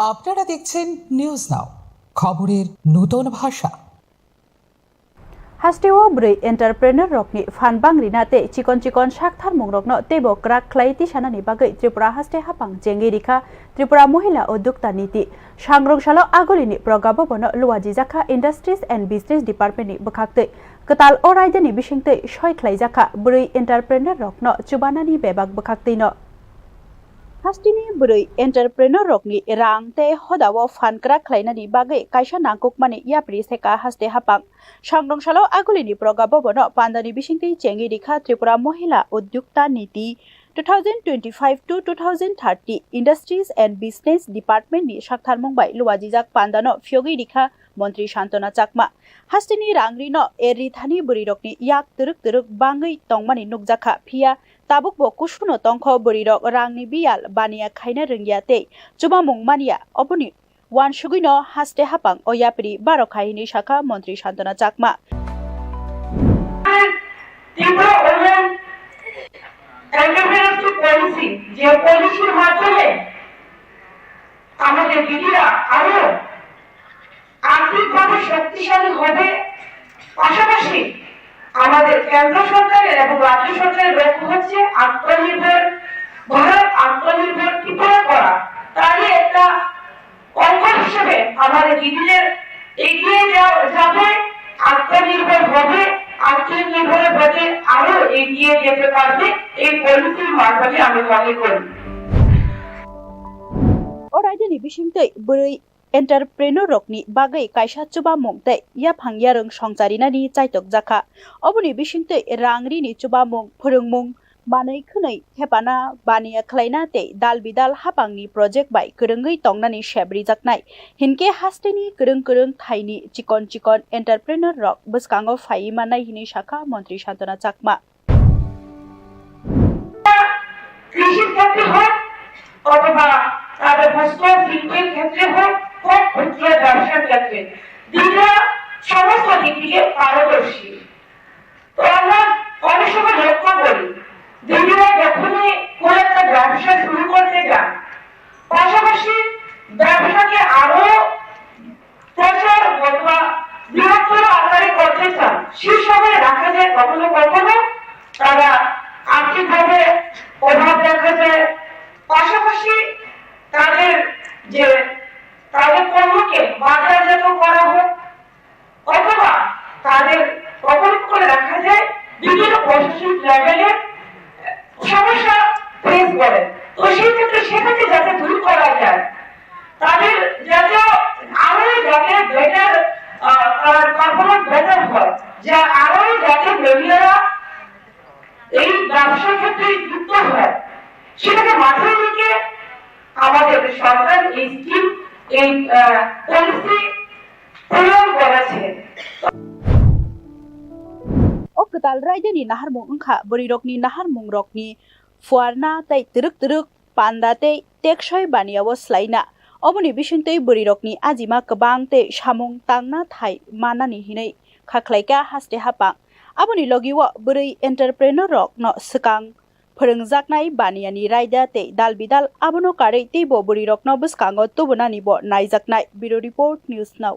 আপনারা দেখছেন news now, খবরের নতুন ভাষা। हास्टेओ ब्रै एन्टारप्रेनर रकनि फानबां रिनाते चिकन साकथार मुंरकनो तेबो क्राक क्लाइति सानानि बागै त्रिपुरा हास्टे हापां जेंगे रिखा त्रिपुरा महिला उद्योक्ता नीति सांग्रंशालो आगोलिनि प्रगाबो बनो लुवाजि जाखा इंडस्ट्रीज एंड बिजनेस डिपार्टमेंटनि बखाक्तै कताल अरायदनि बिसिंतै सय क्लाइजाखा ब्रै एन्टारप्रेनर रकनो चुबानानि बेबाक बखाक्तैनो हास्टिनि ब्रै एन्टारप्रेनर रकनि रां ते हदावो फानक्रा ख्लाइनानि बागै काइसा नांकुकमानि याप्रि सेका हास्टे हापां सांग्रंशालो आगोलिनि प्रगाबो बनो पान्दानि बिसिंतै चेंगि रिखा त्रिपुरा महिला उद्योक्ता नीति 2025 to 2030 इंडस्ट्रीज एंड बिजनेस डिपार्टमेंटनि साकथार मुंबाई लुवाजिजाक पान्दानो फ्योगि रिखा मंत्री शान्तना चाकमा हास्टिनि रांग्रिनो एरिथानि बुरिरकनि याक तुरुक बांगै तंमानि नुकजाखा फिया ताबुक बो कुसुनो तंखो बुरिरक रांनि बियाल बानिया खाइना रोंगियाते जुमा मुंमानिया अपनि वान सुगिनो हास्टे हापां अयाप्रि बारो खाहिनि शाखा मंत्री शान्तना चाकमा এন্টারপ্রেনারশিপ পলিসি যে পলিসির মাধ্যমে আমাদের দিদিরা আরো আর্থিকভাবে শক্তিশালী হবে, পাশাপাশি আমাদের কেন্দ্র সরকারের এবং রাজ্য সরকারের লক্ষ্য হচ্ছে আত্মনির্ভর ভারত, আত্মনির্ভর ত্রিপুরা করা। তারই একটা অঙ্গ হিসেবে আমাদের দিদিদের এগিয়ে যাবে, আত্মনির্ভর হবে, আত্মনির্ভরের পথে আরো এগিয়ে যেতে পারবে এই পলিসির মাধ্যমে আমি মনে করি। अरायदनि बिसिंतै ब्रै एन्टारप्रेनर रकनि बागै काइसा चुबा मुंतै या फांगियारों संचारिनानि चाइतक जाखा अबनि बिसिंतै रांग्रिनि चुबा मुं फोरोंमुं मानै खोनै हेपाना बानिया ख्लाइना ते दाल बिदाल हापांनि प्रोजेक्ट बाय गोरोंगै तंनानि शेब्रि जाकनाय हिनके हास्टेनि गोरों थाइनि चिकन एन्टारप्रेनर रक बसकांगो फाइमानाय हिनि शाखा मंत्री शान्तना चाकमा কৃষির ক্ষেত্রে হোক অথবা তাদের বস্ত্র শিল্পের ক্ষেত্রে হোক ক্ষুদ্র ব্যবসার ক্ষেত্রে দিদিরা সমস্ত দিক থেকে পারদর্শী। তো আমরা অনেক সময় লক্ষ্য করি দিদিরা যখনই কোন একটা ব্যবসা শুরু করতে যান, পাশাপাশি ব্যবসাকে আরো প্রচার অথবা বৃহত্তর আকারে করতে চান, সেই সময় দেখা যায় কখনো তারা আর্থিকভাবে অভাব দেখা যায়। পাশাপাশি তাদের পণ্যকে বাজারজাত করা হোক অথবা তাদের অবরোধ করে রাখা যায়, বিভিন্ন প্রশাসনিক লেভেলে সমস্যা ফেস করে। তো সেই ক্ষেত্রে সেটাকে যাতে দূর করা যায়, তাদের যাতে আরো যাতে বেটার পারফরমেন্স বেটার হয়, যা আরো যাতে মহিলারা এই ব্যবসার ক্ষেত্রে যুক্ত হয়, সেটাকে মাথায় রেখে আমাদের সরকার এই স্কিম এই পলিসি প্রয়োগ করেছে। कताल रायजोनि नाहारमुं ओंखा बोरिरकनि नाहारमुं रकनि फुवारना तै तुरुक पान्दा तै टेकसय बानियावो स्लाइना अबनि बिसिंतै बोरिरकनि आजिमा गोबां तै सामुं तांना थाइ मानानि हिनै खाख्लाइका हास्टे हापां आबनि लगिव बोरै एन्टारप्रेनर रकनो सकां फोरोंजाकनाय बानियानि रायदा तै दाल बिदाल आबनो कारै तैबो बोरिरकनो बसकांगो तुबनानिबो नायजाकनाय। Bureau report news now.